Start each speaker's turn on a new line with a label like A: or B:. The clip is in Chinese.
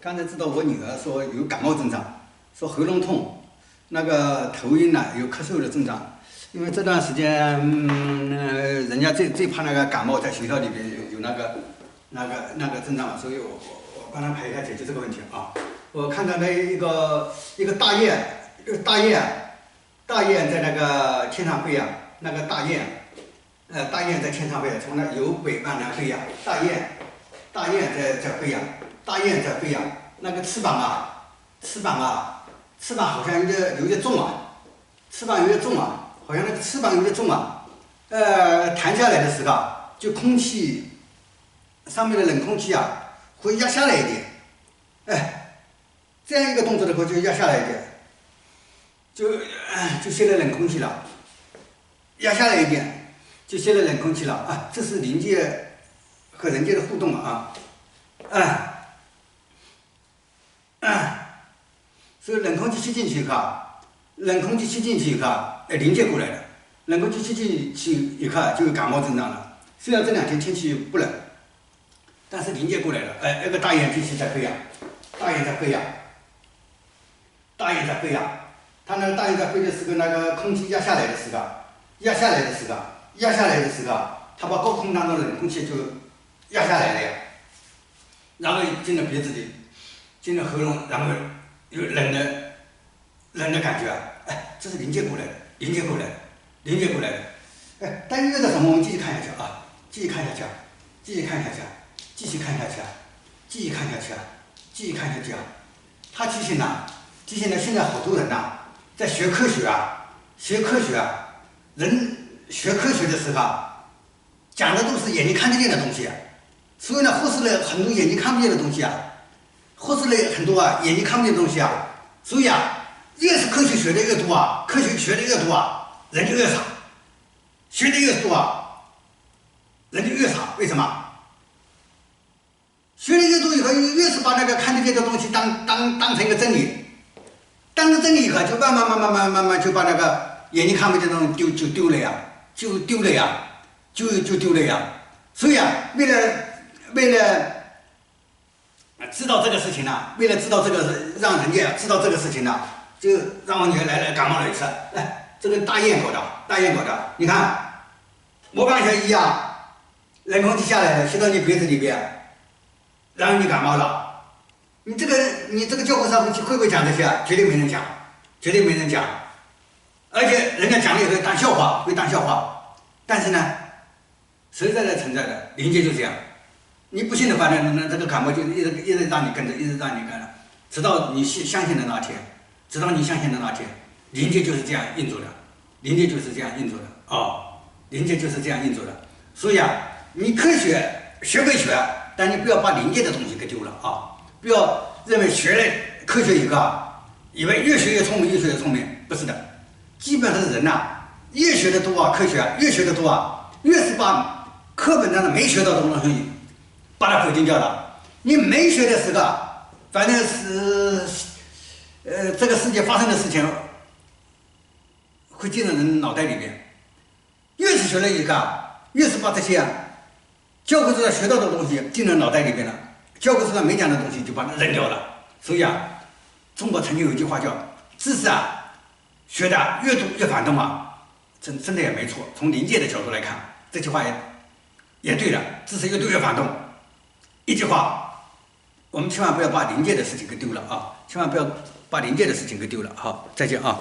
A: 刚才知道我女儿说有感冒症状，说喉咙痛，那个头晕呢，有咳嗽的症状。因为这段时间，人家最怕那个感冒，在学校里边有那个症状，所以我帮他排一下解决这个问题啊。我看到那一个大雁，大雁在那个天上飞呀，那个大雁在天上飞，从那由北往南飞呀，大雁在飞呀，大雁在飞呀，那个翅膀好像有点重啊，翅膀有点重啊。好像那个翅膀有点重啊，弹下来的时候，就空气上面的冷空气啊，会压下来一点，这样一个动作的话就压下来一点，就泄了冷空气了，压下来一点，就泄了冷空气了啊，这是灵界和人界的互动啊，所以冷空气吸进去以后，灵界过来了，冷空气吸进去以后就有感冒症状了。虽然这2天天气不冷，但是灵界过来了，那个大雁继续在飞呀，大雁在飞呀，它那个大雁在飞的时候，那个空气压下来的时候，它把高空当中的冷空气就压下来了呀，然后进了鼻子里，进了喉咙，然后有冷的感觉啊，这是灵界过来的。但遇到什么我们继续看下去啊，继续看下去啊。他提醒了现在好多人呐，在学科学啊，人学科学的时候讲的都是眼睛看得见的东西，所以呢忽视了很多眼睛看不见的东西啊，所以啊。越是科学学的越多啊，人就越傻；学的越多啊，人就越傻。为什么？学的越多以后，越是把那个看得见的东西当成一个真理，当成真理以后，就慢慢就把那个眼睛看不见的东西就丢了呀。所以啊，为了知道这个事情呢，让人家知道这个事情呢。就让我女儿来感冒了一次，这个大雁搞的，你看，我刚才一样，冷空气下来了，吸到你鼻子里边，然后你感冒了，你这个教科上会不会讲这些？绝对没人讲，而且人家讲了也会当笑话，但是呢，实在的存在的，灵界就这样，你不信的话，那这个感冒就一直让你跟着，直到你相信的那天。灵界就是这样运作的，所以啊，你科学学归学，但你不要把灵界的东西给丢了啊！不要认为学了科学以后，以为越学越聪明，不是的。基本上人呐，越学的多啊，科学越学的多啊，越是把课本上的没学到的东西，把它否定掉了。你没学的时候，反正是。这个世界发生的事情会进入人脑袋里面，越是学了以后，越是把这些教科书上学到的东西进入脑袋里面了，教科书上没讲的东西就把它扔掉了。所以啊，中国曾经有一句话叫“知识啊，学的越多越反动啊”，真的也没错。从灵界的角度来看，这句话也对了，知识越多越反动。一句话，我们千万不要把灵界的事情给丢了啊！好，再见啊。